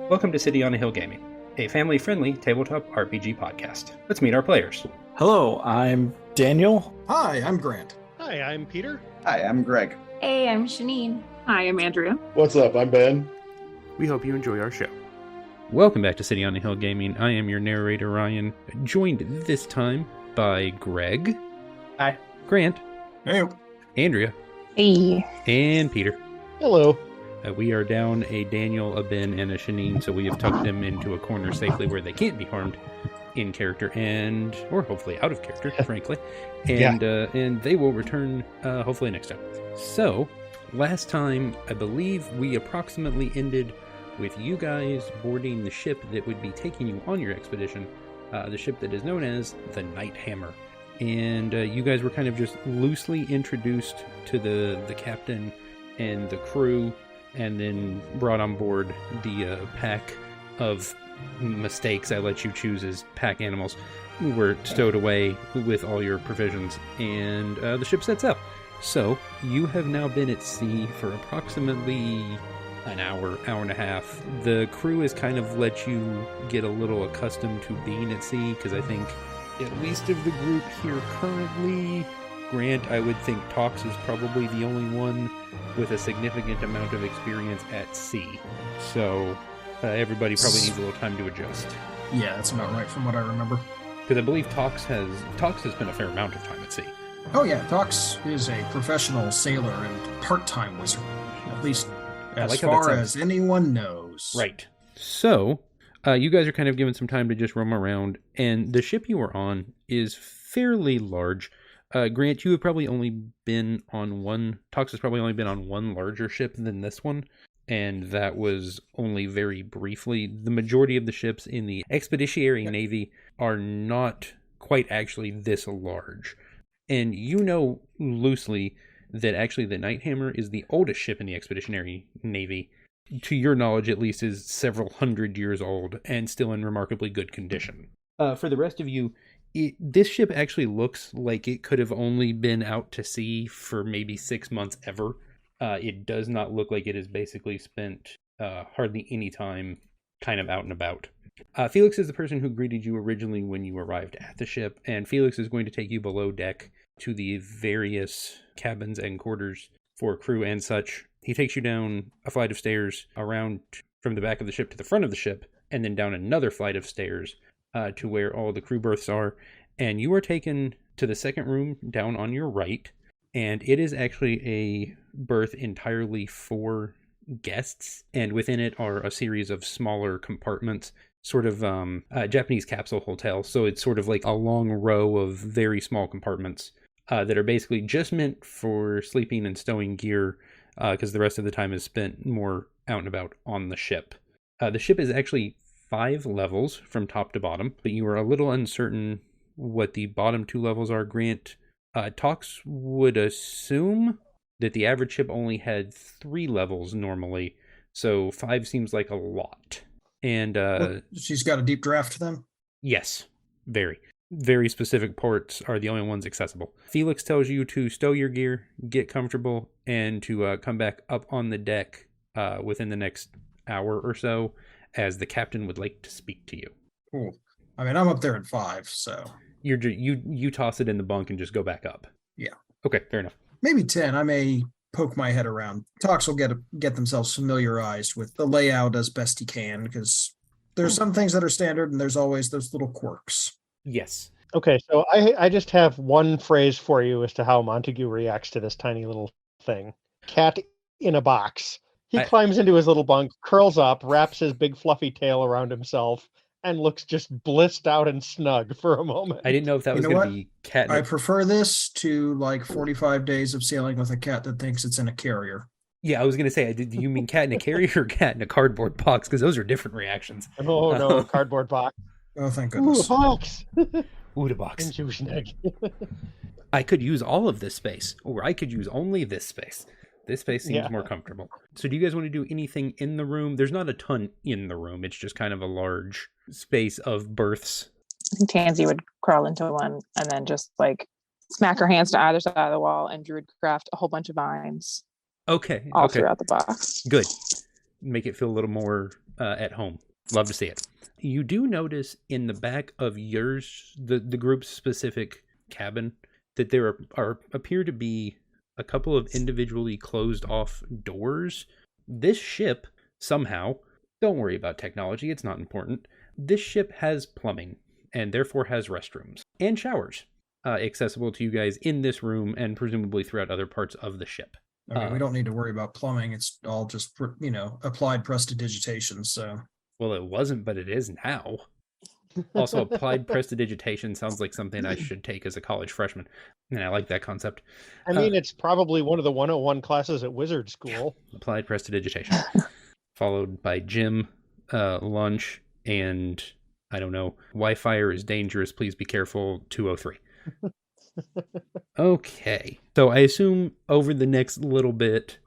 Welcome to City on a Hill Gaming, a family-friendly tabletop RPG podcast. Let's meet our players. Hello, I'm Daniel. Hi, I'm Grant. Hi, I'm Peter. Hi, I'm Greg. Hey, I'm Shaneen. Hi, I'm Andrea. What's up? I'm Ben. We hope you enjoy our show. Welcome back to City on a Hill Gaming. I am your narrator, Ryan, joined this time by Greg. Hi. Grant. Hey. Andrea. Hey. And Peter. Hello. We are down a Daniel, a Ben, and a Shaneen, so we have tucked them into a corner safely where they can't be harmed in character and, or hopefully out of character, frankly. And and they will return hopefully next time. So, last time, I believe we approximately ended with you guys boarding the ship that would be taking you on your expedition, the ship that is known as the Night Hammer. And you guys were kind of just loosely introduced to the captain and the crew, and then brought on board the pack of mistakes I let you choose as pack animals were stowed away with all your provisions, and the ship sets out. So you have now been at sea for approximately an hour and a half. The crew has kind of let you get a little accustomed to being at sea, because I think at least of the group here currently, Grant, I would think Tox is probably the only one with a significant amount of experience at sea. So everybody probably needs a little time to adjust. Yeah, that's about right from what I remember. Because I believe Tox has spent a fair amount of time at sea. Oh yeah, Tox is a professional sailor and part-time wizard. At least as far as anyone knows. Right. So, you guys are kind of given some time to just roam around, and the ship you are on is fairly large. Grant, you have probably only been on one... Tox has probably only been on one larger ship than this one, and that was only very briefly. The majority of the ships in the Expeditionary Navy are not quite actually this large. And you know loosely that actually the Night Hammer is the oldest ship in the Expeditionary Navy. To your knowledge, at least, is several hundred years old and still in remarkably good condition. For the rest of you, this ship actually looks like it could have only been out to sea for maybe 6 months ever. It does not look like it has basically spent hardly any time kind of out and about. Felix is the person who greeted you originally when you arrived at the ship, and Felix is going to take you below deck to the various cabins and quarters for crew and such. He takes you down a flight of stairs around from the back of the ship to the front of the ship, and then down another flight of stairs to where all the crew berths are, and you are taken to the second room down on your right, and it is actually a berth entirely for guests, and within it are a series of smaller compartments, sort of Japanese capsule hotel, so it's sort of like a long row of very small compartments that are basically just meant for sleeping and stowing gear, because the rest of the time is spent more out and about on the ship. The ship is actually 5 levels from top to bottom, but you are a little uncertain what the bottom 2 levels are. Grant, Tox would assume that the average ship only had 3 levels normally, so 5 seems like a lot. And she's got a deep draft then? Yes, very. Very specific ports are the only ones accessible. Felix tells you to stow your gear, get comfortable, and to come back up on the deck within the next hour or so, as the captain would like to speak to you. Cool. I mean, I'm up there at 5, so... You toss it in the bunk and just go back up. Yeah. Okay, fair enough. Maybe 10. I may poke my head around. Tox will get themselves familiarized with the layout as best he can, because there's some things that are standard, and there's always those little quirks. Yes. Okay, so I just have one phrase for you as to how Montague reacts to this tiny little thing. Cat in a box. He climbs into his little bunk, curls up, wraps his big fluffy tail around himself, and looks just blissed out and snug for a moment. I didn't know if that was going to be cat. I prefer this to like 45 days of sailing with a cat that thinks it's in a carrier. Yeah, I was going to say, do you mean cat in a carrier or cat in a cardboard box? Because those are different reactions. Oh, no, cardboard box. Oh, thank goodness. Ooh, a box. Ooh, the box. And I could use all of this space, or I could use only this space. This space seems more comfortable. So do you guys want to do anything in the room? There's not a ton in the room. It's just kind of a large space of berths. I think Tansy would crawl into one and then just like smack her hands to either side of the wall and Druidcraft a whole bunch of vines. Okay. All throughout the box. Good. Make it feel a little more at home. Love to see it. You do notice in the back of yours, the group's specific cabin, that there appear to be a couple of individually closed off doors. This ship, somehow, don't worry about technology, it's not important. This ship has plumbing, and therefore has restrooms and showers accessible to you guys in this room and presumably throughout other parts of the ship. I mean, we don't need to worry about plumbing. It's all just, applied prestidigitation. So, Well, it wasn't, but it is now. Also, applied prestidigitation sounds like something I should take as a college freshman. And I like that concept. I mean, it's probably one of the 101 classes at Wizard School. Applied prestidigitation. Followed by gym, lunch, and, I don't know, Wi-Fi is dangerous. Please be careful, 203. Okay. So I assume over the next little bit,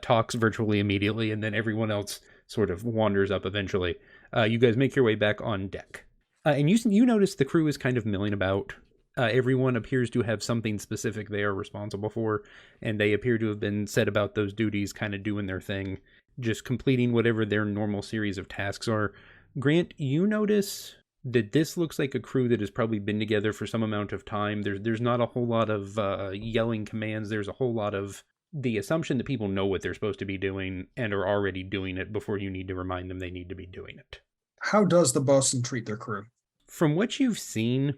talks virtually immediately, and then everyone else sort of wanders up eventually. You guys make your way back on deck. And you notice the crew is kind of milling about. Everyone appears to have something specific they are responsible for, and they appear to have been set about those duties, kind of doing their thing, just completing whatever their normal series of tasks are. Grant, you notice that this looks like a crew that has probably been together for some amount of time. There's not a whole lot of yelling commands. There's a whole lot of the assumption that people know what they're supposed to be doing and are already doing it before you need to remind them they need to be doing it. how does the bosun treat their crew? From what you've seen,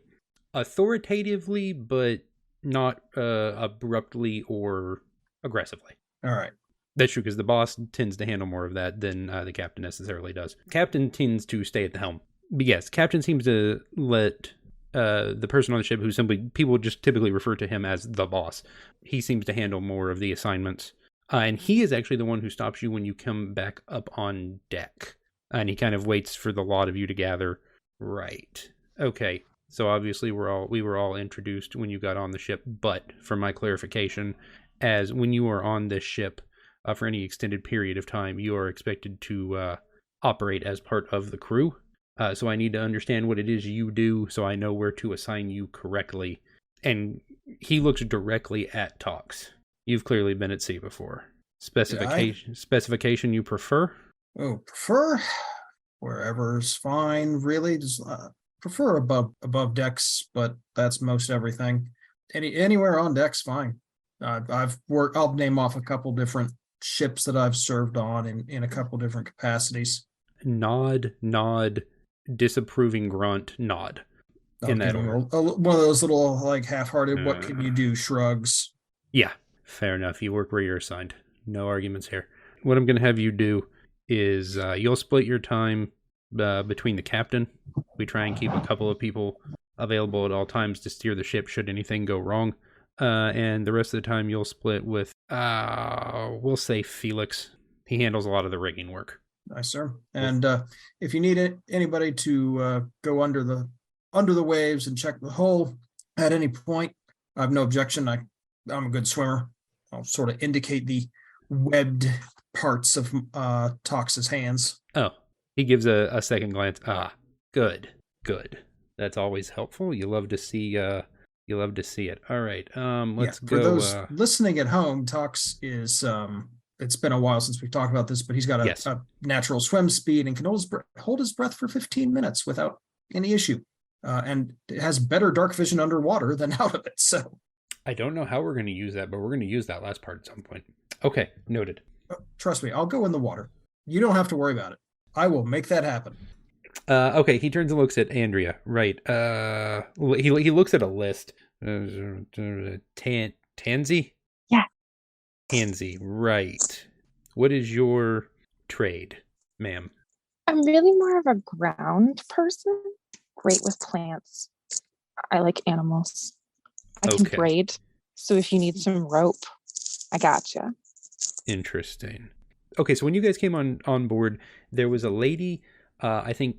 authoritatively, but not abruptly or aggressively. All right. That's true, because the boss tends to handle more of that than the captain necessarily does. Captain tends to stay at the helm. But yes, captain seems to let the person on the ship, who people just typically refer to him as the boss, he seems to handle more of the assignments. And he is actually the one who stops you when you come back up on deck. And he kind of waits for the lot of you to gather. Right. Okay. So obviously we were all introduced when you got on the ship, but for my clarification, as when you are on this ship, for any extended period of time, you are expected to operate as part of the crew. So I need to understand what it is you do so I know where to assign you correctly. And he looks directly at Tox. You've clearly been at sea before. Specification you prefer? Oh, prefer wherever's fine. Really, just prefer above decks, but that's most everything. Anywhere on deck's fine. I'll name off a couple different ships that I've served on in a couple different capacities. Nod, disapproving grunt, nod. In that order. One of those little like half-hearted, what can you do shrugs. Yeah, fair enough. You work where you're assigned. No arguments here. What I'm going to have you do is you'll split your time between the captain. We try and keep a couple of people available at all times to steer the ship should anything go wrong. And the rest of the time you'll split with, we'll say Felix. He handles a lot of the rigging work. Nice, sir. And if you need anybody to go under the waves and check the hull at any point, I have no objection. I'm a good swimmer. I'll sort of indicate the webbed parts of Tox's hands. Oh, he gives a second glance. Good. That's always helpful. You love to see it. All right. Let's go. For those listening at home, Tox is it's been a while since we've talked about this, but he's got a natural swim speed and can hold his breath for 15 minutes without any issue. And it has better dark vision underwater than out of it. So I don't know how we're going to use that, but we're going to use that last part at some point. Okay, noted. Trust me, I'll go in the water. You don't have to worry about it. I will make that happen. Okay, he turns and looks at Andrea. Right. He looks at a list. Tansy? Yeah. Tansy, right. What is your trade, ma'am? I'm really more of a ground person. Great with plants. I like animals. I can braid. So if you need some rope, I gotcha. Interesting. Okay, so when you guys came on board, there was a lady, I think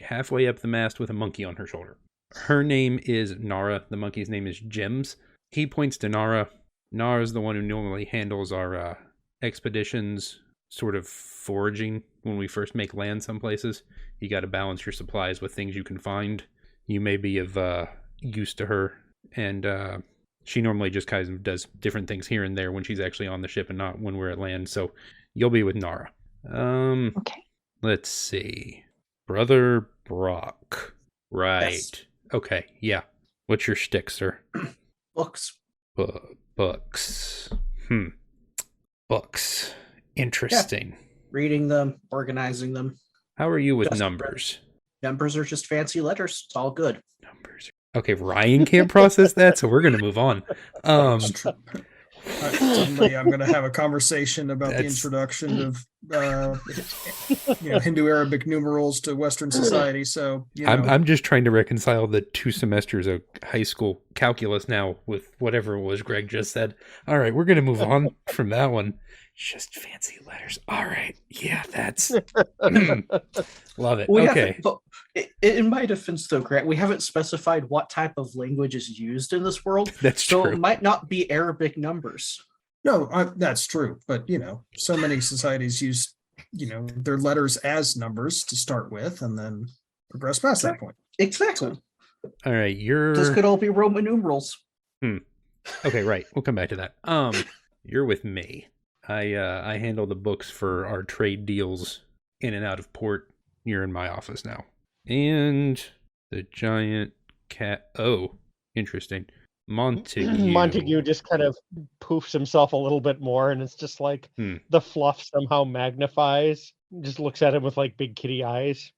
halfway up the mast with a monkey on her shoulder. Her name is Nara. The monkey's name is Jims. He points to Nara. Nara's the one who normally handles our expeditions, sort of foraging when we first make land some places. You got to balance your supplies with things you can find. You may be of use to her, and she normally just kind of does different things here and there when she's actually on the ship and not when we're at land. So you'll be with Nara. Okay. Let's see. Brother Brock. Right. Yes. Okay, yeah. What's your shtick, sir? Books. Books. Books. Interesting. Reading them, organizing them. How are you with Just numbers? Numbers are just fancy letters. It's all good. Numbers. Okay, Ryan can't process that, so we're going to move on. Suddenly, I'm going to have a conversation about the introduction of Hindu Arabic numerals to Western society. So I'm just trying to reconcile the 2 semesters of high school calculus now with whatever it was Greg just said. All right, we're going to move on from that one. Just fancy letters. All right, yeah, that's love it. Okay. In my defense, though, Grant, we haven't specified what type of language is used in this world. That's so true. It might not be Arabic numbers. No, that's true. But, so many societies use, their letters as numbers to start with and then progress past that point. Exactly. All right, This could all be Roman numerals. Okay, right. We'll come back to that. You're with me. I handle the books for our trade deals in and out of port. You're in my office now. And the giant cat. Oh, interesting. Montague just kind of poofs himself a little bit more, and it's just like the fluff somehow magnifies. Just looks at him with like big kitty eyes.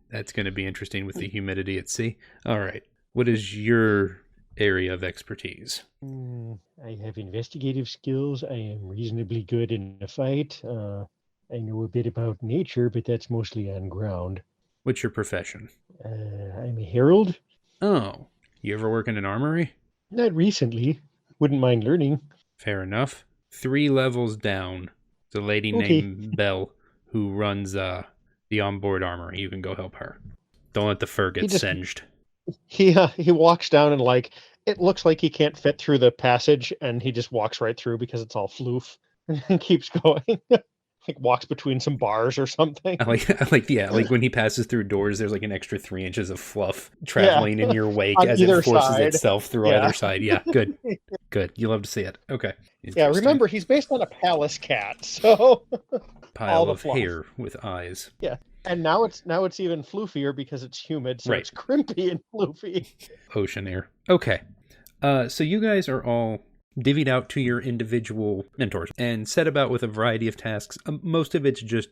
That's going to be interesting with the humidity at sea. All right. What is your area of expertise? I have investigative skills. I am reasonably good in a fight. I know a bit about nature, but that's mostly on ground. What's your profession? I'm a herald. Oh, you ever work in an armory? Not recently. Wouldn't mind learning. Fair enough. 3 levels down, there's a lady named Belle who runs the onboard armory. You can go help her. Don't let the fur get singed. He walks down and it looks like he can't fit through the passage, and he just walks right through because it's all floof and keeps going. Walks between some bars or something. I like when he passes through doors, there's like an extra 3 inches of fluff traveling in your wake as it forces itself through either side. Yeah, good. Good. You love to see it. Okay. Yeah, remember, he's based on a palace cat, so pile of hair with eyes. Yeah. And now it's even floofier because it's humid, so it's crimpy and floofy. Ocean air. Okay. So you guys are all divvied out to your individual mentors and set about with a variety of tasks. Most of it's just,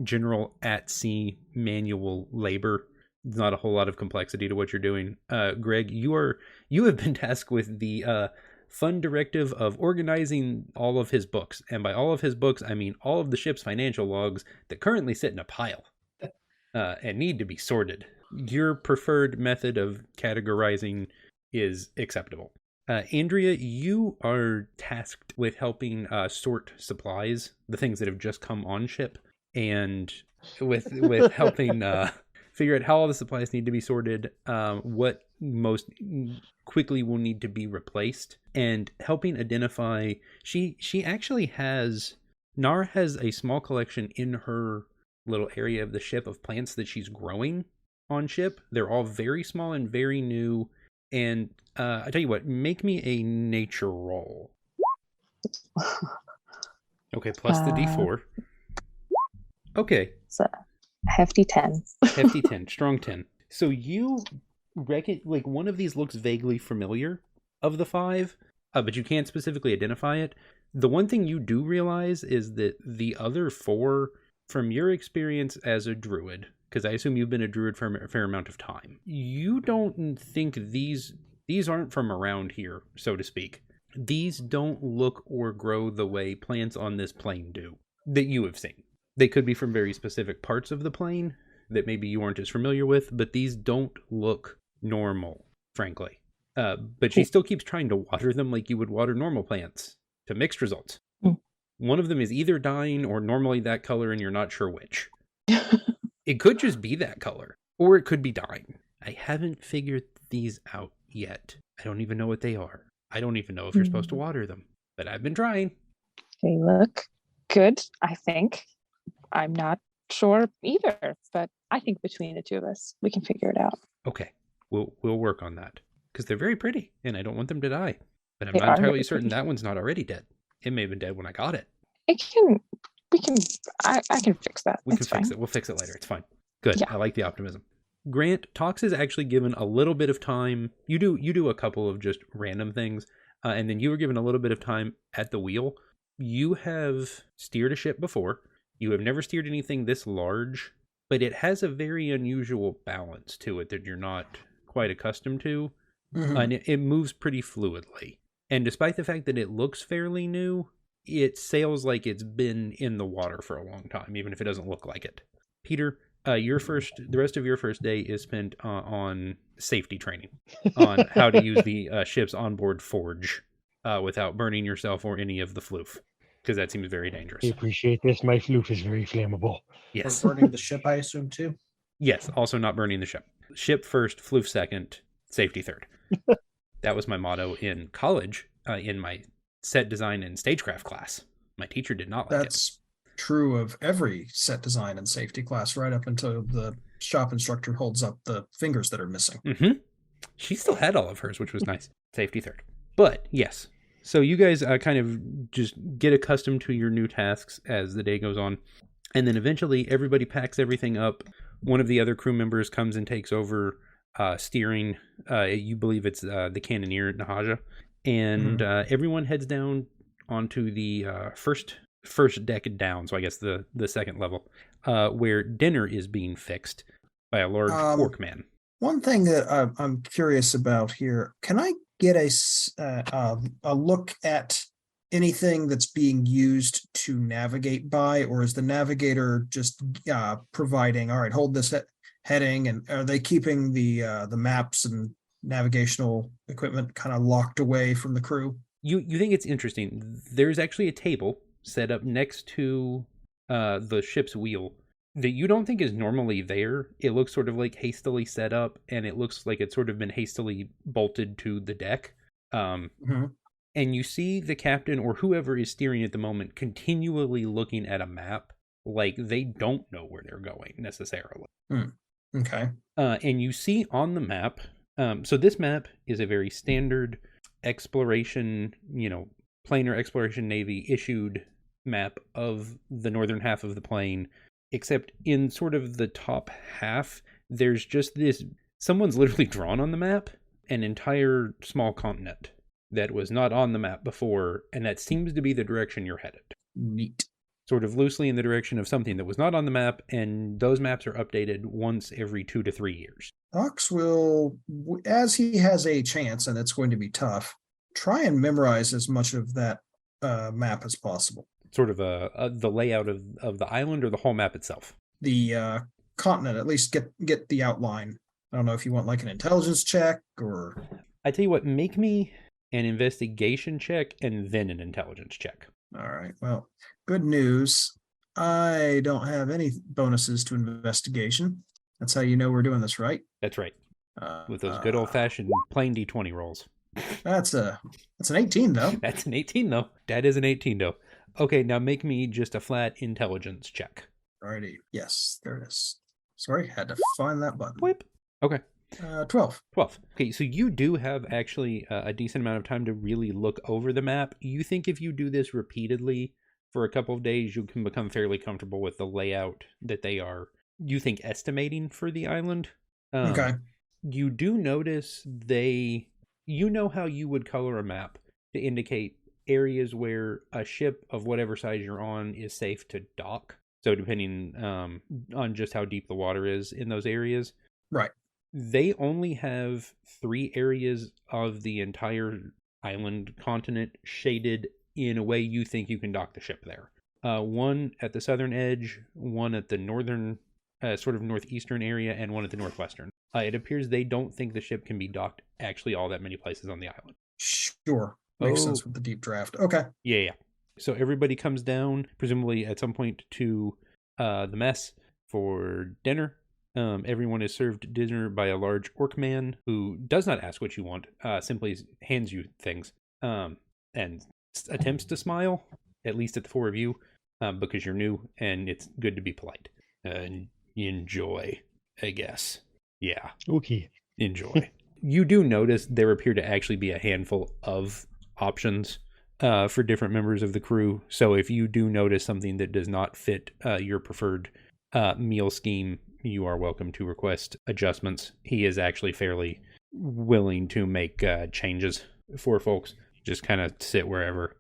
general at-sea manual labor. There's not a whole lot of complexity to what you're doing. Greg, you have been tasked with the fun directive of organizing all of his books. And by all of his books, I mean all of the ship's financial logs that currently sit in a pile and need to be sorted. Your preferred method of categorizing is acceptable. Andrea, you are tasked with helping sort supplies, the things that have just come on ship, and with helping figure out how all the supplies need to be sorted, what most quickly will need to be replaced, and helping identify. She actually has Nara has a small collection in her little area of the ship of plants that she's growing on ship. They're all very small and very new. And I tell you what, make me a nature roll. Okay, plus the D4. Okay. It's a hefty 10. Hefty 10, strong 10. So you reckon, one of these looks vaguely familiar of the 5, but you can't specifically identify it. The one thing you do realize is that the other 4, from your experience as a druid, because I assume you've been a druid for a fair amount of time, you don't think these aren't from around here, so to speak. These don't look or grow the way plants on this plane do, that you have seen. They could be from very specific parts of the plane that maybe you aren't as familiar with, but these don't look normal, frankly. But she still keeps trying to water them like you would water normal plants, to mixed results. One of them is either dying or normally that color, and you're not sure which. It could just be that color, or it could be dying. I haven't figured these out yet. I don't even know what they are. I don't even know if you're supposed to water them, but I've been trying. They look good, I think. I'm not sure either, but I think between the two of us, we can figure it out. Okay, we'll work on that, because they're very pretty, and I don't want them to die. But I'm not entirely certain that one's not already dead. It may have been dead when I got it. It can We can. I can fix that. We can fix it. We'll fix it later. It's fine. Good. Yeah. I like the optimism. Grant, Tox is actually given a little bit of time. You do a couple of just random things, and then you were given a little bit of time at the wheel. You have steered a ship before. You have never steered anything this large, but it has a very unusual balance to it that you're not quite accustomed to, and it moves pretty fluidly. And despite the fact that it looks fairly new, it sails like it's been in the water for a long time, even if it doesn't look like it. Peter, the rest of your first day is spent on safety training, on how to use the ship's onboard forge without burning yourself or any of the floof, because that seems very dangerous. I appreciate this. My floof is very flammable. Yes. Or burning the ship, I assume, too? Yes, also not burning the ship. Ship first, floof second, safety third. That was my motto in college, in my set design and stagecraft class. My teacher did not like it. That's true of every set design and safety class, right up until the shop instructor holds up the fingers that are missing. Mm-hmm. She still had all of hers, which was nice. Safety third. But yes, so you guys kind of just get accustomed to your new tasks as the day goes on. And then eventually everybody packs everything up. One of the other crew members comes and takes over steering. You believe it's the cannoneer, Nahaja. And everyone heads down onto the first deck down, so I guess the second level, where dinner is being fixed by a large orc man. One thing that I'm curious about here, can I get a look at anything that's being used to navigate by, or is the navigator just providing, all right, hold this heading, and are they keeping the maps and navigational equipment kind of locked away from the crew? You think it's interesting. There's actually a table set up next to the ship's wheel that you don't think is normally there. It looks sort of like hastily set up, and it looks like it's sort of been hastily bolted to the deck. And you see the captain or whoever is steering at the moment continually looking at a map like they don't know where they're going necessarily. Okay. And you see on the map, so this map is a very standard exploration, planar exploration Navy issued map of the northern half of the plane, except in sort of the top half, there's just someone's literally drawn on the map an entire small continent that was not on the map before, and that seems to be the direction you're headed. Neat. Sort of loosely in the direction of something that was not on the map, and those maps are updated once every 2 to 3 years. Ox will, as he has a chance, and it's going to be tough, try and memorize as much of that map as possible. Sort of the layout of the island or the whole map itself? The continent, at least get the outline. I don't know if you want like an intelligence check or... I tell you what, make me an investigation check and then an intelligence check. All right. Well, good news. I don't have any bonuses to investigation. That's how you know we're doing this right. That's right. With those good old-fashioned plain D20 rolls. That's an 18, though. That's an 18, though. That is an 18, though. Okay, now make me just a flat intelligence check. Alrighty. Yes, there it is. Sorry, had to find that button. Whip. Okay. 12. 12. Okay, so you do have actually a decent amount of time to really look over the map. You think if you do this repeatedly for a couple of days, you can become fairly comfortable with the layout that they are, you think, estimating for the island. Okay. You do notice you know how you would color a map to indicate areas where a ship of whatever size you're on is safe to dock. So depending on just how deep the water is in those areas. Right. They only have 3 areas of the entire island continent shaded in a way you think you can dock the ship there. One at the southern edge, one at the northern, sort of northeastern area, and one at the northwestern. It appears they don't think the ship can be docked actually all that many places on the island. Sure. Makes sense with the deep draft. Okay. Yeah. So everybody comes down, presumably at some point, to the mess for dinner. Everyone is served dinner by a large orc man who does not ask what you want, simply hands you things, and attempts to smile, at least at the 4 of you, because you're new and it's good to be polite. Enjoy, I guess. Yeah. Okay. Enjoy. You do notice there appear to actually be a handful of options for different members of the crew. So if you do notice something that does not fit your preferred meal scheme, you are welcome to request adjustments. He is actually fairly willing to make changes for folks. Just kind of sit wherever.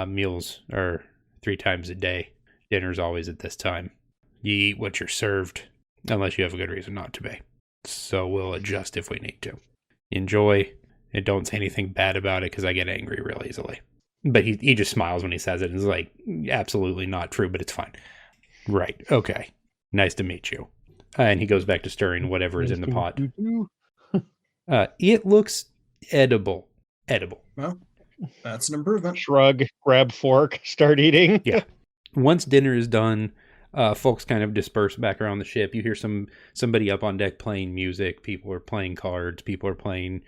Meals are 3 times a day. Dinner's always at this time. You eat what you're served, unless you have a good reason not to be. So we'll adjust if we need to. Enjoy, and don't say anything bad about it, because I get angry real easily. But he just smiles when he says it, and is like, absolutely not true, but it's fine. Right, okay. Nice to meet you. And he goes back to stirring whatever is in the pot. It looks edible. Well, that's an improvement. Shrug, grab fork, start eating. Yeah. Once dinner is done, folks kind of disperse back around the ship. You hear somebody up on deck playing music. People are playing cards. People are playing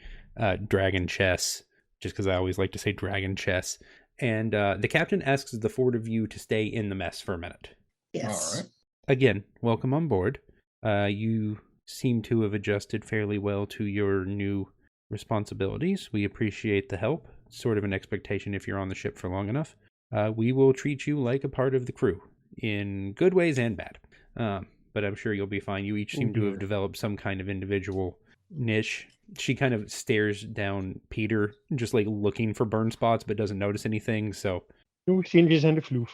dragon chess, just because I always like to say dragon chess. And the captain asks the 4 of you to stay in the mess for a minute. Yes. All right. Again, welcome on board. You seem to have adjusted fairly well to your new responsibilities. We appreciate the help. Sort of an expectation if you're on the ship for long enough. We will treat you like a part of the crew, in good ways and bad. But I'm sure you'll be fine. You each seem to have developed some kind of individual niche. She kind of stares down Peter, just like looking for burn spots, but doesn't notice anything. So No changes and a floof.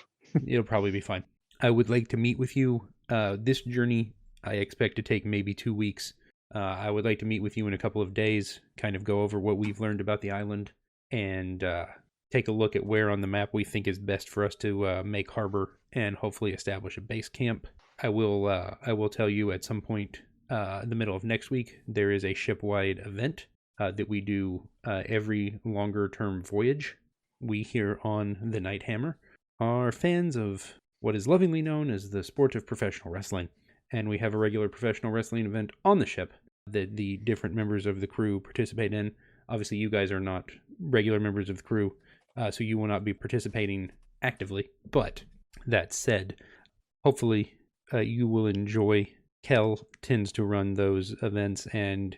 it'll probably be fine. I would like to meet with you. This journey, I expect to take maybe 2 weeks. I would like to meet with you in a couple of days, kind of go over what we've learned about the island, and take a look at where on the map we think is best for us to make harbor and hopefully establish a base camp. I will tell you at some point in the middle of next week, there is a ship-wide event that we do every longer-term voyage. We here on the Night Hammer are fans of what is lovingly known as the sport of professional wrestling, and we have a regular professional wrestling event on the ship that the different members of the crew participate in. Obviously, you guys are not regular members of the crew, so you will not be participating actively. But that said, hopefully you will enjoy. Kel tends to run those events, and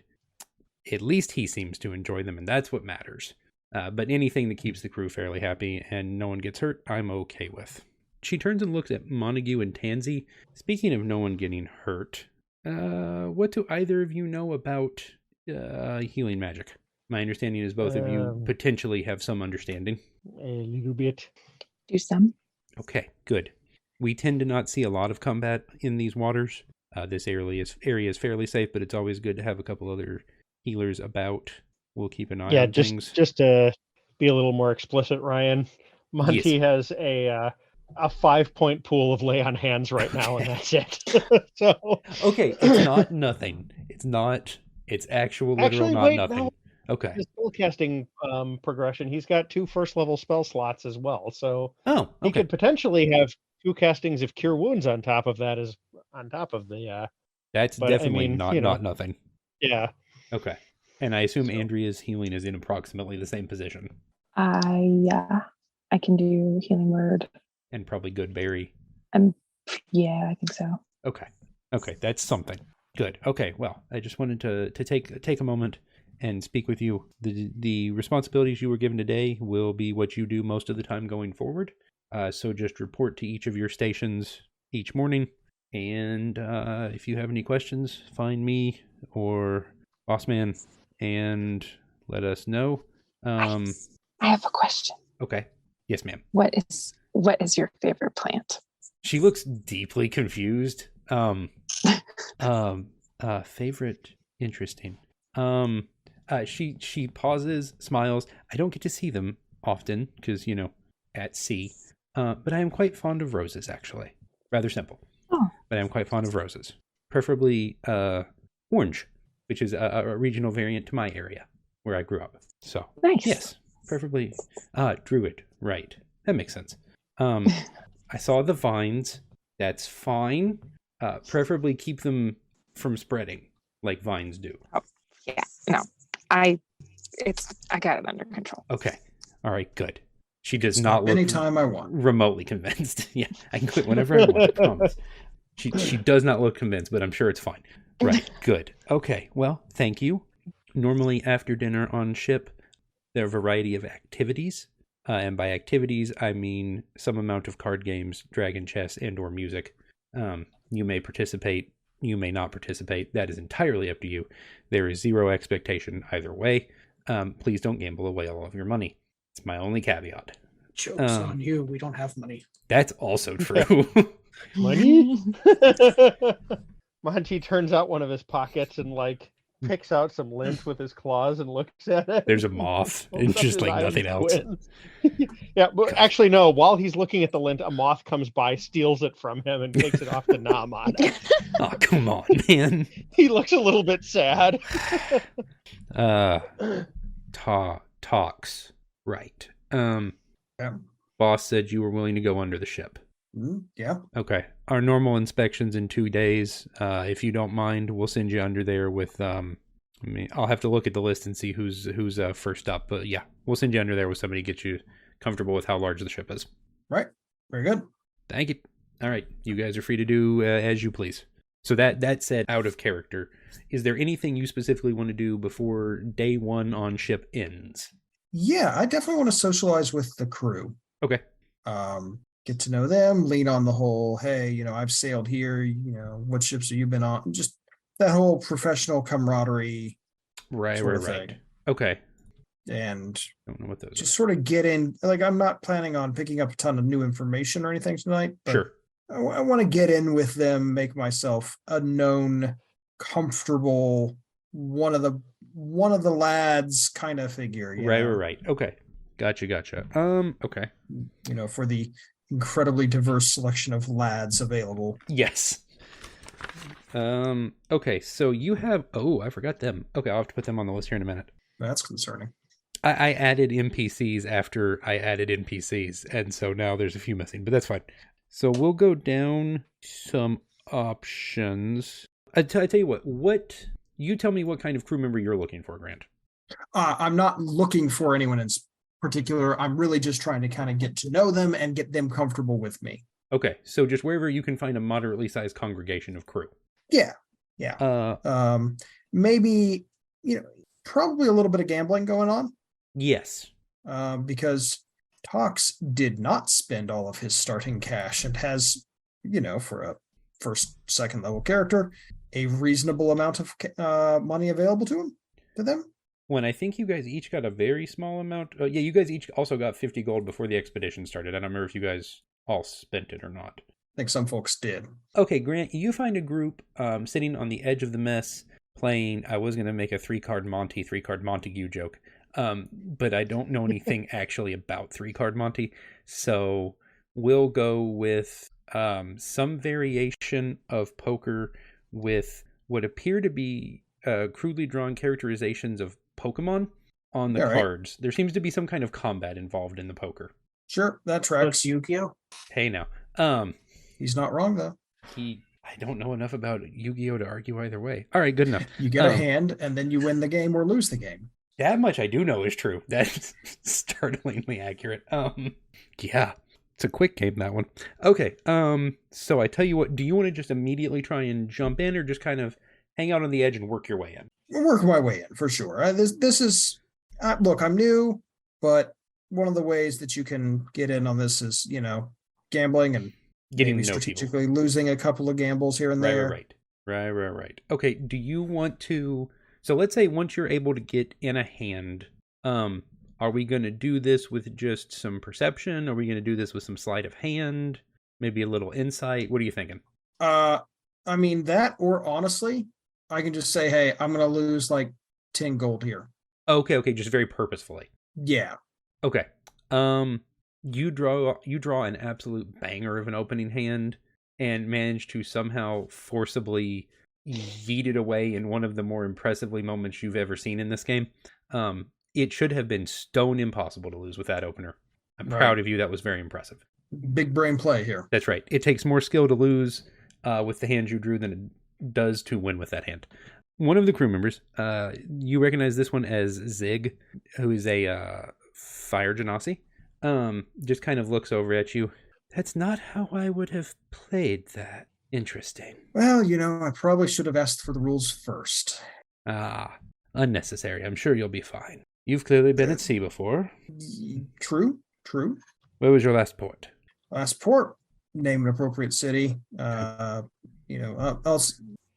at least he seems to enjoy them, and that's what matters. But anything that keeps the crew fairly happy and no one gets hurt, I'm okay with. She turns and looks at Montague and Tansy. Speaking of no one getting hurt, what do either of you know about healing magic? My understanding is both of you potentially have some understanding. A little bit. Do some. Okay, good. We tend to not see a lot of combat in these waters. This area is fairly safe, but it's always good to have a couple other healers about. We'll keep an eye on things. Just to be a little more explicit, Ryan, Monty has a 5-point pool of lay on hands right now, and that's it. So okay, it's not nothing. It's actual literal nothing. No. Okay. His spellcasting progression, he's got 2 first-level spell slots as well. So he could potentially have 2 castings of Cure Wounds on top of that, as on top of the. That's definitely not nothing. Yeah. Okay. And I assume Andrea's healing is in approximately the same position. Yeah. I can do Healing Word. And probably Good Berry. Yeah, I think so. Okay, that's something. Good. Okay, well, I just wanted to take a moment and speak with you. The responsibilities you were given today will be what you do most of the time going forward. So just report to each of your stations each morning. And if you have any questions, find me or Bossman and let us know. I have a question. Okay. Yes, ma'am. What is your favorite plant? She looks deeply confused. Favorite, interesting. She pauses, smiles. I don't get to see them often because, at sea. But I am quite fond of roses, actually. Rather simple. Oh. But I am quite fond of roses. Preferably orange, which is a regional variant to my area where I grew up. So nice. Yes, preferably druid. Right, that makes sense. I saw the vines. That's fine. Preferably keep them from spreading like vines do. Oh, yeah. No, I got it under control. Okay. All right. Good. She does not look anytime I want. Remotely convinced. Yeah, I can quit whenever I want. I promise. She does not look convinced, but I'm sure it's fine. Right. Good. Okay. Well, thank you. Normally after dinner on ship, there are a variety of activities. And by activities, I mean some amount of card games, dragon chess, and or music. You may participate, you may not participate. That is entirely up to you. There is zero expectation either way. Please don't gamble away all of your money. It's my only caveat. Joke's on you. We don't have money. That's also true. Money? Monty turns out one of his pockets and like picks out some lint with his claws and looks at it. There's a moth. It's just like nothing else. Yeah, but actually no, while he's looking at the lint, a moth comes by, steals it from him, and takes it off to nom on it. Oh, come on, man. He looks a little bit sad. Talks. Right. Yeah. Boss said you were willing to go under the ship. Yeah. Okay. Our normal inspection's in 2 days. If you don't mind, we'll send you under there with I'll have to look at the list and see who's first up. But yeah, we'll send you under there with somebody to get you comfortable with how large the ship is. Right. Very good. Thank you. All right. You guys are free to do as you please. So that said, out of character, is there anything you specifically want to do before day 1 on ship ends? Yeah, I definitely want to socialize with the crew. Okay. Get to know them, lean on the whole, hey, I've sailed here, what ships have you been on? Just that whole professional camaraderie. Right. Okay. And don't know what those just sort of get in, like, I'm not planning on picking up a ton of new information or anything tonight, but sure. I want to get in with them, make myself a known, comfortable, one of the lads kind of figure. Right. Okay. Gotcha. Okay. For the incredibly diverse selection of lads available. Yes. Okay, so you have... Oh, I forgot them. Okay, I'll have to put them on the list here in a minute. That's concerning. I added NPCs after I added NPCs, and so now there's a few missing, but that's fine. So we'll go down some options. I tell you what... You tell me what kind of crew member you're looking for, Grant. I'm not looking for anyone in particular. I'm really just trying to kind of get to know them and get them comfortable with me. Okay, so just wherever you can find a moderately sized congregation of crew. Yeah. Maybe, probably a little bit of gambling going on. Yes. Because Tox did not spend all of his starting cash and has, for a first, second level character, a reasonable amount of money available to them. When I think you guys each got a very small amount. You guys each also got 50 gold before the expedition started. I don't remember if you guys all spent it or not. I think some folks did. Okay, Grant, you find a group sitting on the edge of the mess playing. I was going to make a 3-card Monty, 3-card Montague joke, but I don't know anything actually about 3-card Monty. So we'll go with some variation of poker with what appear to be crudely drawn characterizations of Pokemon on the cards. Right. There seems to be some kind of combat involved in the poker. Sure, that tracks. Yu-Gi-Oh? Hey now. He's not wrong though. I don't know enough about Yu-Gi-Oh to argue either way. All right, good enough. You get a hand and then you win the game or lose the game. That much I do know is true. That's startlingly accurate. Yeah. It's a quick game, that one. Okay, so I tell you what, do you want to just immediately try and jump in or just kind of hang out on the edge and work your way in? I'll work my way in, for sure. This is, look, I'm new, but one of the ways that you can get in on this is, gambling and getting strategically people. Losing a couple of gambles here and there. Right. Okay, do you want to... So let's say once you're able to get in a hand... Are we going to do this with just some perception? Are we going to do this with some sleight of hand? Maybe a little insight? What are you thinking? That, or honestly, I can just say, hey, I'm going to lose like 10 gold here. Okay, just very purposefully. Yeah. Okay. You draw an absolute banger of an opening hand and manage to somehow forcibly yeet it away in one of the more impressively moments you've ever seen in this game. It should have been stone impossible to lose with that opener. I'm proud of you. That was very impressive. Big brain play here. That's right. It takes more skill to lose with the hand you drew than it does to win with that hand. One of the crew members, you recognize this one as Zig, who is a fire genasi, just kind of looks over at you. That's not how I would have played that. Interesting. Well, I probably should have asked for the rules first. Unnecessary. I'm sure you'll be fine. You've clearly been at sea before. True. True. Where was your last port? Last port, name an appropriate city. I'll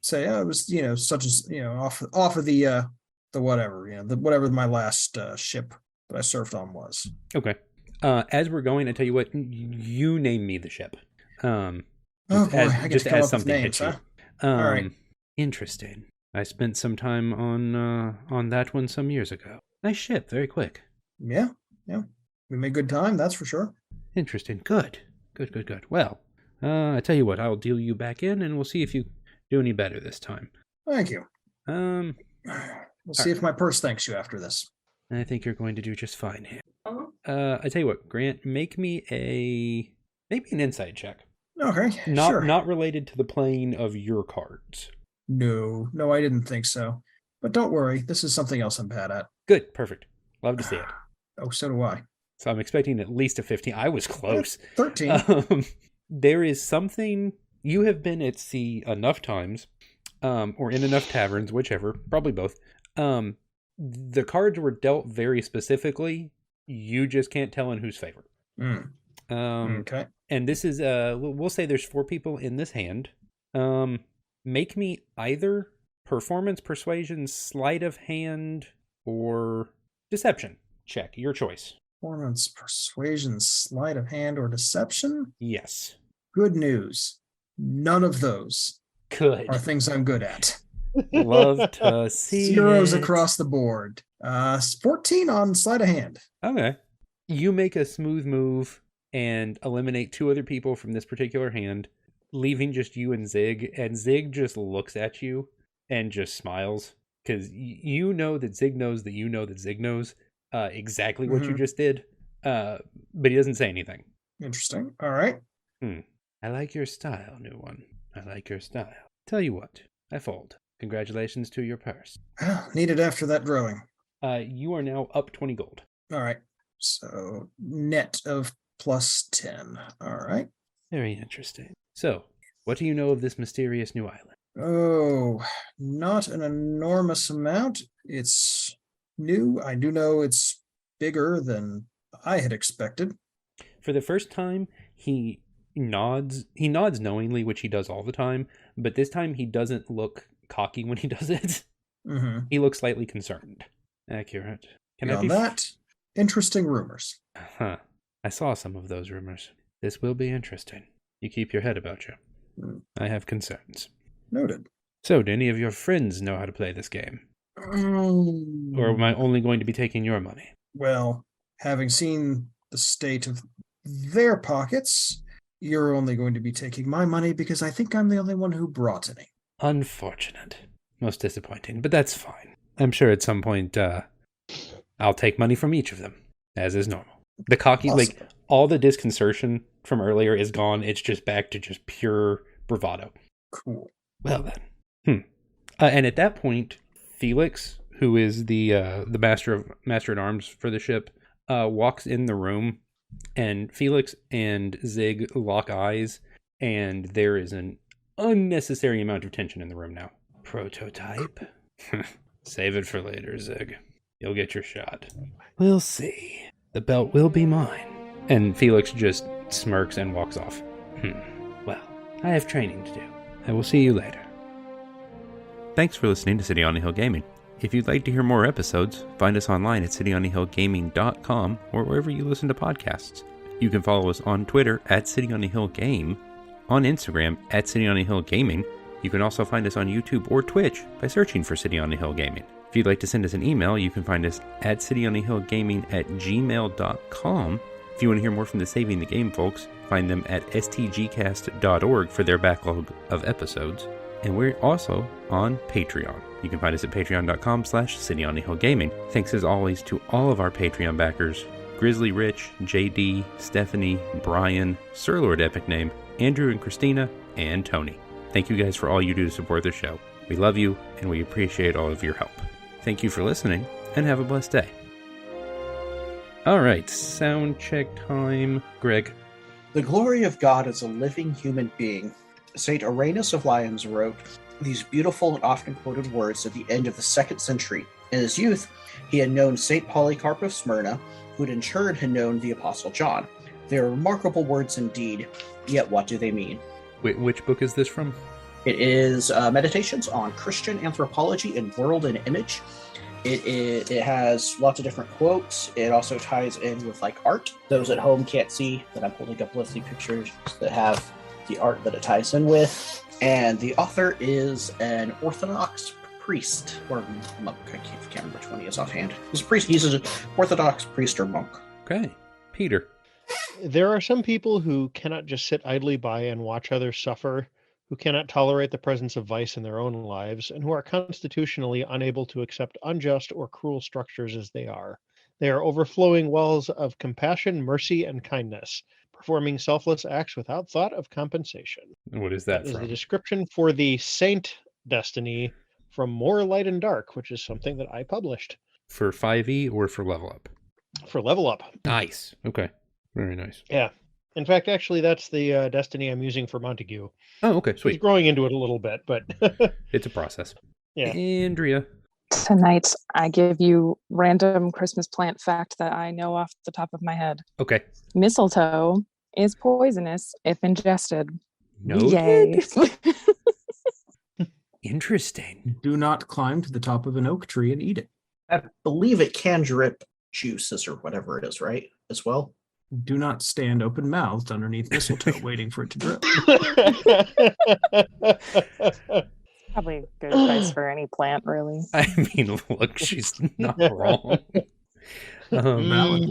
say it was, such as, off of the whatever, whatever my last ship that I surfed on was. Okay. As we're going, I tell you what, you name me the ship. I get to come up with names, huh? All right. Interesting. I spent some time on that one some years ago. Nice ship, very quick. Yeah. We made good time, that's for sure. Interesting. Good. Well, I tell you what, I'll deal you back in, and we'll see if you do any better this time. Thank you. We'll see if my purse thanks you after this. I think you're going to do just fine here. I tell you what, Grant, make me an insight check. Okay, sure. Not related to the playing of your cards. No, I didn't think so. But don't worry, this is something else I'm bad at. Good, perfect. Love to see it. Oh, so do I. So I'm expecting at least a 15. I was close. 13. There is something, you have been at sea enough times, or in enough taverns, whichever, probably both. The cards were dealt very specifically. You just can't tell in whose favor. Okay. And this is, we'll say there's 4 people in this hand. Make me either performance, persuasion, sleight of hand, or deception. Check, your choice. Performance, persuasion, sleight of hand, or deception? Yes. Good news. None of those Good. are things I'm good at. Love to see Zeros it. across the board. 14 on sleight of hand. Okay. You make a smooth move and eliminate 2 other people from this particular hand, leaving just you and Zig. And Zig just looks at you and just smiles, because you know that Zig knows that you know that Zig knows exactly what you just did, but he doesn't say anything. Interesting. All right. I like your style, new one. I like your style. Tell you what, I fold. Congratulations to your purse. Needed after that drawing. You are now up 20 gold. All right. So net of plus 10. All right. Very interesting. So, what do you know of this mysterious new island? Oh, not an enormous amount. It's new. I do know it's bigger than I had expected. For the first time, he nods knowingly, which he does all the time, but this time he doesn't look cocky when he does it. He looks slightly concerned. Accurate. Beyond that, interesting rumors. I saw some of those rumors. This will be interesting. You keep your head about you. I have concerns. Noted. So, do any of your friends know how to play this game? Or am I only going to be taking your money? Well, having seen the state of their pockets, you're only going to be taking my money because I think I'm the only one who brought any. Unfortunate. Most disappointing, but that's fine. I'm sure at some point I'll take money from each of them, as is normal. The cocky, Awesome. All the disconcertion from earlier is gone. It's just back to just pure bravado. Cool. Well then. And at that point, Felix, who is the master at arms for the ship, walks in the room, and Felix and Zig lock eyes, and there is an unnecessary amount of tension in the room now. Prototype? Save it for later, Zig. You'll get your shot. We'll see. The belt will be mine. And Felix just smirks and walks off. Well, I have training to do. I will see you later. Thanks for listening to City on a Hill Gaming. If you'd like to hear more episodes, find us online at cityonaHillGaming.com or wherever you listen to podcasts. You can follow us on Twitter at CityOnAHillGame, on Instagram at CityOnAHillGaming. You can also find us on YouTube or Twitch by searching for City on a Hill Gaming. If you'd like to send us an email, you can find us at cityonahillgaming@gmail.com. If you want to hear more from the Saving the Game folks, find them at stgcast.org for their backlog of episodes. And we're also on Patreon. You can find us at patreon.com/cityonahillgaming. Thanks as always to all of our Patreon backers: Grizzly Rich, JD, Stephanie, Bryan, Sir Lord Epic Name, Andrew and Christina, and Tony. Thank you guys for all you do to support the show. We love you, and we appreciate all of your help. Thank you for listening, and have a blessed day. All right, sound check time. Greg. The glory of God as a living human being. St. Irenaeus of Lyons wrote these beautiful and often quoted words at the end of the 2nd century. In his youth, he had known St. Polycarp of Smyrna who'd in turn had known the Apostle John. They are remarkable words indeed, yet what do they mean? Wait, which book is this from? It is Meditations on Christian Anthropology and World and Image. It has lots of different quotes. It also ties in with like art. Those at home can't see that I'm holding up lovely pictures that have the art that it ties in with. And the author is an Orthodox priest or monk. I can't remember which one he is offhand. He's a priest. He's an Orthodox priest or monk. Okay. Peter. There are some people who cannot just sit idly by and watch others suffer, who cannot tolerate the presence of vice in their own lives, and who are constitutionally unable to accept unjust or cruel structures as they are. They are overflowing wells of compassion, mercy, and kindness, performing selfless acts without thought of compensation. What is that Is from? the description for the Saint Destiny from More Light and Dark, which is something that I published. For 5e or for level up? For Level Up. Nice. Okay. Very nice. Yeah. In fact, actually, that's the Destiny I'm using for Montague. Oh, okay. He's Sweet. growing into it a little bit, but It's a process. yeah. Andrea. Tonight, I give you random Christmas plant fact that I know off the top of my head. Okay. Mistletoe is poisonous if ingested. Noted. Yay. Interesting. Do not climb to the top of an oak tree and eat it. I believe it can drip juices or whatever it is, right? As well. Do not stand open-mouthed underneath mistletoe waiting for it to drip. Probably good advice for any plant, really. I mean, look, she's not wrong.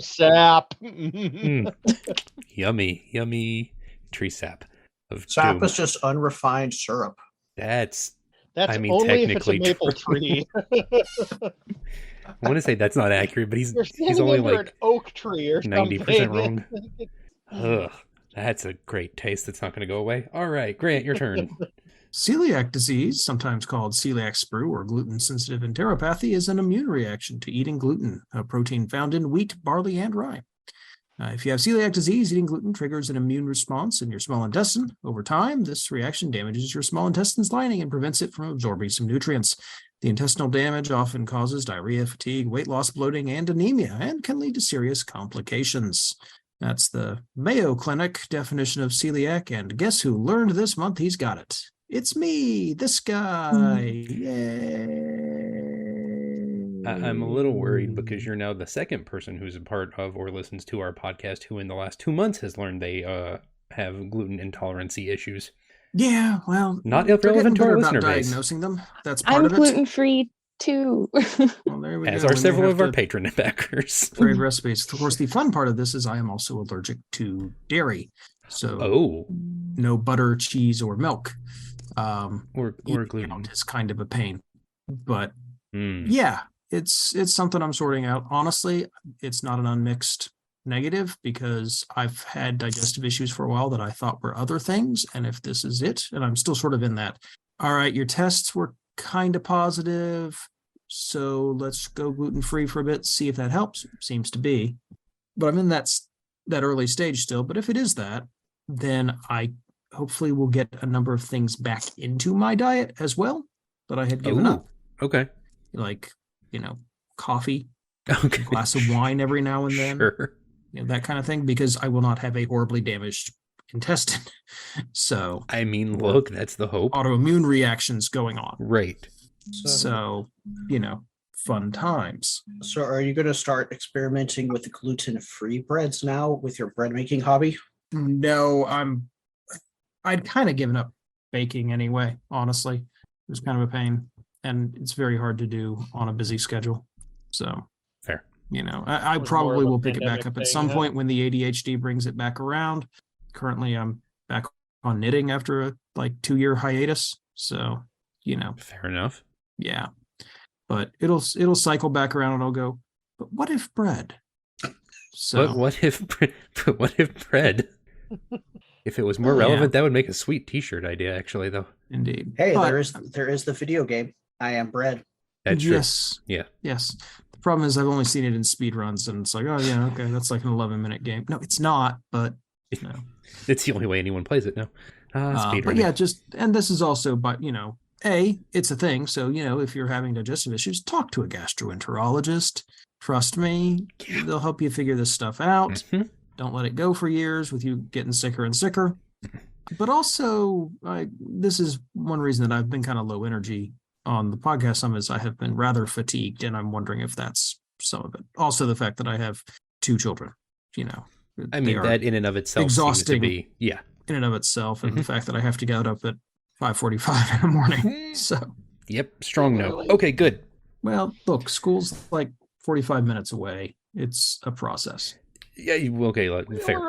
Sap. Yummy tree sap of Sap doom. is just unrefined syrup. That's That's I mean, only if it's a technically maple true. tree. I want to say that's not accurate, but You're he's standing only under an like oak tree or 90% something. wrong. Ugh, that's a great taste that's not going to go away. All right, Grant, your turn. Celiac disease, sometimes called celiac sprue or gluten-sensitive enteropathy, is an immune reaction to eating gluten, a protein found in wheat, barley, and rye. If you have celiac disease, eating gluten triggers an immune response in your small intestine. Over time, this reaction damages your small intestine's lining and prevents it from absorbing some nutrients. The intestinal damage often causes diarrhea, fatigue, weight loss, bloating, and anemia, and can lead to serious complications. That's the Mayo Clinic definition of celiac, and guess who learned this month he's got it? It's me, this guy. Yay. I'm a little worried because you're now the second person who's a part of or listens to our podcast who in the last 2 months has learned they have gluten intolerancy issues. Yeah, well, Not they're getting irrelevant to our better about listener base. diagnosing them. That's part I'm of it. gluten-free too. Well, there we As go. are We may several have of our to patron backers. trade recipes. Of course, the fun part of this is I am also allergic to dairy, so Oh, no butter, cheese, or milk. or Eating gluten. out is kind of a pain, but Mm. yeah, it's something I'm sorting out. Honestly, it's not an unmixed negative because I've had digestive issues for a while that I thought were other things, and if this is it, and I'm still sort of in that. All right, your tests were kind of positive, so let's go gluten-free for a bit, see if that helps. Seems to be, but I'm in that early stage still. But if it is that, then I hopefully will get a number of things back into my diet as well that I had given up, Okay. like, coffee, Okay. a glass of wine every now and then, Sure. that kind of thing, because I will not have a horribly damaged intestine. So I mean, look, that's the hope. autoimmune reactions going on. Right. So, fun times. So are you going to start experimenting with the gluten-free breads now with your bread making hobby? No, I'd kind of given up baking anyway, honestly. It was kind of a pain, and it's very hard to do on a busy schedule. So Fair. I Was probably more of a will pick it back pandemic up at thing, some huh? point when the ADHD brings it back around. Currently, I'm back on knitting after a 2-year hiatus. So, Fair enough. yeah. But it'll cycle back around and I'll go, but what if bread? So But what if bread? If it was more relevant, that would make a sweet T-shirt idea, actually, though. indeed. Hey, But- there is the video game. I Am Bread. That's true. yes. Yeah. Yes. The problem is I've only seen it in speed runs and it's like, oh yeah, okay, that's like an 11-minute game. No, it's not, but It's the only way anyone plays it now. but Speedrunning. yeah, and this is also, but it's a thing. So, if you're having digestive issues, talk to a gastroenterologist Trust me, they'll help you figure this stuff out. Mhm. Don't let it go for years with you getting sicker and sicker. But also, this is one reason that I've been kind of low energy on the podcast. Some is I have been rather fatigued, and I'm wondering if that's some of it. Also, the fact that I have 2 children, I mean, that in and of itself exhausting. seems to be, yeah. In and of itself, and the fact that I have to get up at 5:45 in the morning. So, yep, strong no. Okay, good. Well, look, school's like 45 minutes away. It's a process. Yeah, okay, fair.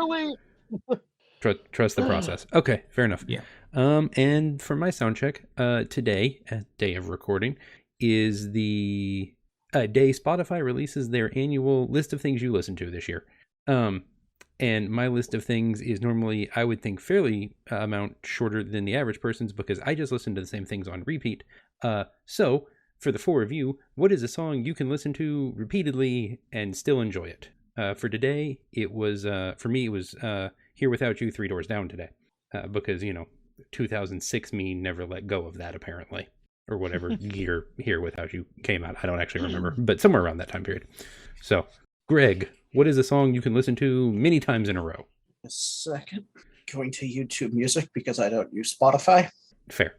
Trust the process. Okay, fair enough. Yeah. And for my sound check, today, day of recording, is the day Spotify releases their annual list of things you listen to this year. And my list of things is normally, I would think, fairly amount shorter than the average person's because I just listen to the same things on repeat. So, for the 4 of you, what is a song you can listen to repeatedly and still enjoy it? For today, it was, for me, it was Here Without You, Three Doors Down today. Because, 2006 me never let go of that, apparently. Or whatever year Here Without You came out. I don't actually remember, but somewhere around that time period. So, Greg, what is a song you can listen to many times in a row? A second. Going to YouTube Music because I don't use Spotify. Fair.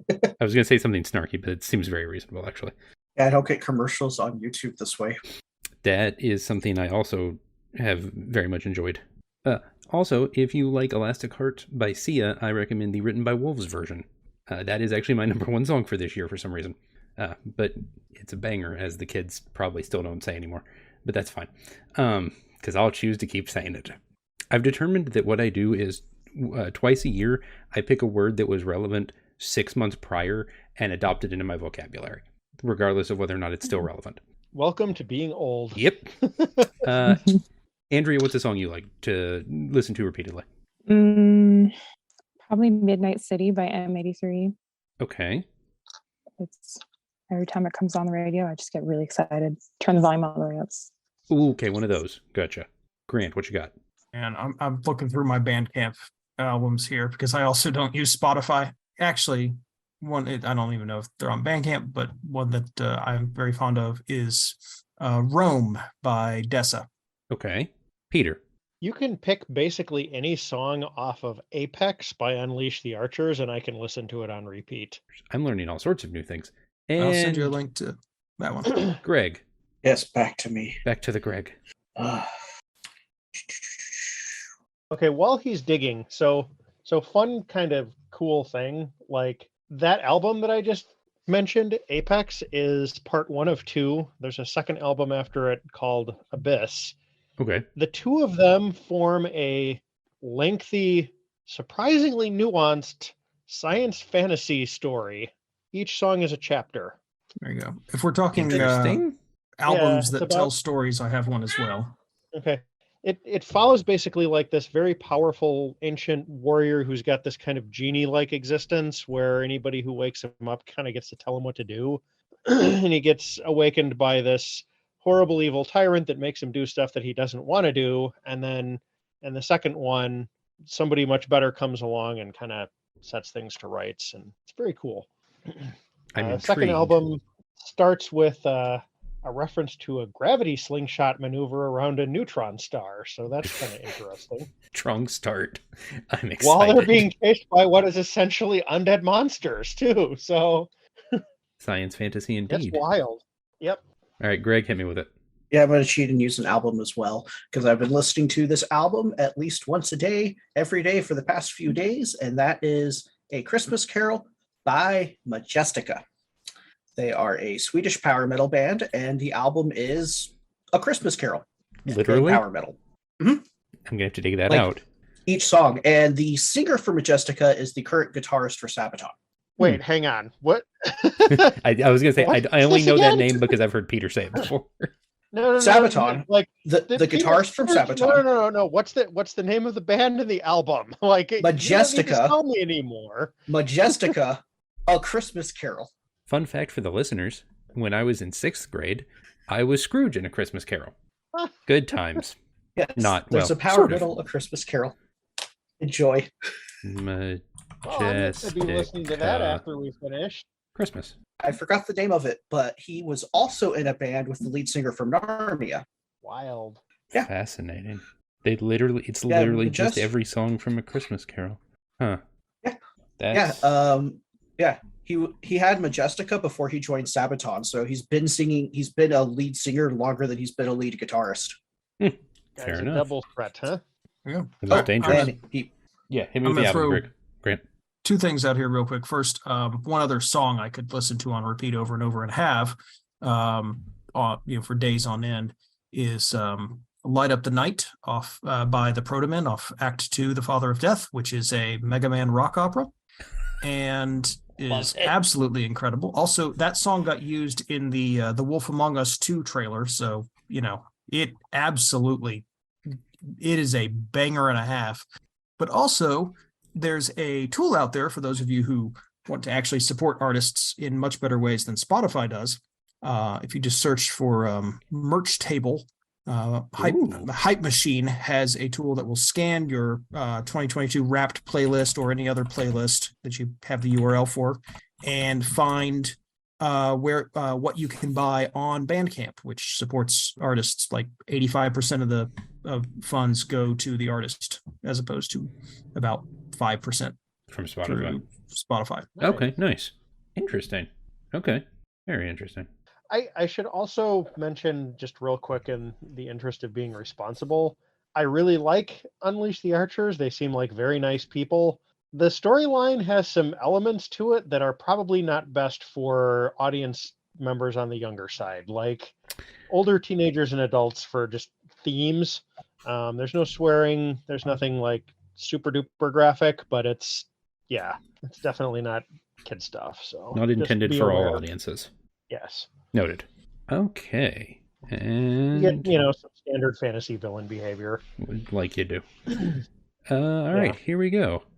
I was going to say something snarky, but it seems very reasonable, actually. Yeah, I don't get commercials on YouTube this way. That is something I also have very much enjoyed. Also, if you like Elastic Heart by Sia, I recommend the Written by Wolves version. That is actually my number 1 song for this year for some reason. But it's a banger, as the kids probably still don't say anymore. But that's fine, because I'll choose to keep saying it. I've determined that what I do is twice a year, I pick a word that was relevant 6 months prior and adopt it into my vocabulary, regardless of whether or not it's still relevant. Welcome to being old. Yep. Andrea, what's a song you like to listen to repeatedly? Probably Midnight City by M83. Okay. It's every time it comes on the radio, I just get really excited. Turn the volume all the way up. Ooh, okay, one of those. Gotcha. Grant, what you got? And I'm looking through my Bandcamp albums here because I also don't use Spotify. Actually, I don't even know if they're on Bandcamp, but one that I'm very fond of is Rome by Dessa. Okay. Peter. You can pick basically any song off of Apex by Unleash the Archers, and I can listen to it on repeat. I'm learning all sorts of new things. And I'll send you a link to that one. Greg. Yes, back to me. Back to the Greg. Okay, while he's digging, so fun kind of cool thing, like that album that I just mentioned, Apex, is part 1 of 2. There's a second album after it called Abyss. Okay. The 2 of them form a lengthy, surprisingly nuanced science fantasy story. Each song is a chapter. There you go. If we're talking albums that tell stories, I have one as well. Okay. It follows basically like this very powerful ancient warrior who's got this kind of genie-like existence where anybody who wakes him up kind of gets to tell him what to do. And he gets awakened by this horrible evil tyrant that makes him do stuff that he doesn't want to do. And then in the second one, somebody much better comes along and kind of sets things to rights. And it's very cool. The second album starts with a reference to a gravity slingshot maneuver around a neutron star. So that's kind of interesting. Strong start. I'm excited. While they're being chased by what is essentially undead monsters, too. So science fantasy indeed. That's wild. Yep. All right, Greg, hit me with it. Yeah, I'm going to cheat and use an album as well, because I've been listening to this album at least once a day, every day for the past few days, and that is A Christmas Carol by Majestica. They are a Swedish power metal band, and the album is A Christmas Carol. Literally? Power metal. Mm-hmm. I'm going to have to dig that out. Each song. And the singer for Majestica is the current guitarist for Sabaton. Wait, hang on. What? I was going to say, I only know that name because I've heard Peter say it before. No, Sabaton. Like the guitarist from Sabaton. No. What's the name of the band and the album? Like Majestica. You don't need to tell me anymore. Majestica, A Christmas Carol. Fun fact for the listeners: when I was in 6th grade, I was Scrooge in A Christmas Carol. Good times. Yes. There's a power metal, A Christmas Carol. Enjoy. I'm going to be listening to that after we finish. Christmas. I forgot the name of it, but he was also in a band with the lead singer from Narnia. Wild. Yeah. Fascinating. It's literally just every song from A Christmas Carol. Huh. Yeah. That's... Yeah. He had Majestica before he joined Sabaton, so he's been a lead singer longer than he's been a lead guitarist. Fair enough. Double threat, huh? Yeah. That's dangerous. Hit me with the album, Grant. Two things out here real quick. First, one other song I could listen to on repeat over and over and have, for days on end is Light Up the Night off by the Protomen off Act 2, The Father of Death, which is a Mega Man rock opera and is absolutely incredible. Also, that song got used in the Wolf Among Us 2 trailer. So, it is a banger and a half. But also, there's a tool out there for those of you who want to actually support artists in much better ways than Spotify does. If you just search for merch table, Hype Machine has a tool that will scan your 2022 Wrapped playlist or any other playlist that you have the URL for and find what you can buy on Bandcamp, which supports artists. Like 85% of the funds go to the artist, as opposed to about 5% from Spotify. Spotify. Okay, nice, interesting. Okay, very interesting. I should also mention, just real quick, in the interest of being responsible, I really like Unleash the Archers. They seem like very nice people. The storyline has some elements to it that are probably not best for audience members on the younger side, like older teenagers and adults for just themes. There's no swearing. There's nothing like super duper graphic, but it's definitely not kid stuff. So not intended for all audiences. Yes. Noted. Okay. And some standard fantasy villain behavior. Like you do. All right, here we go.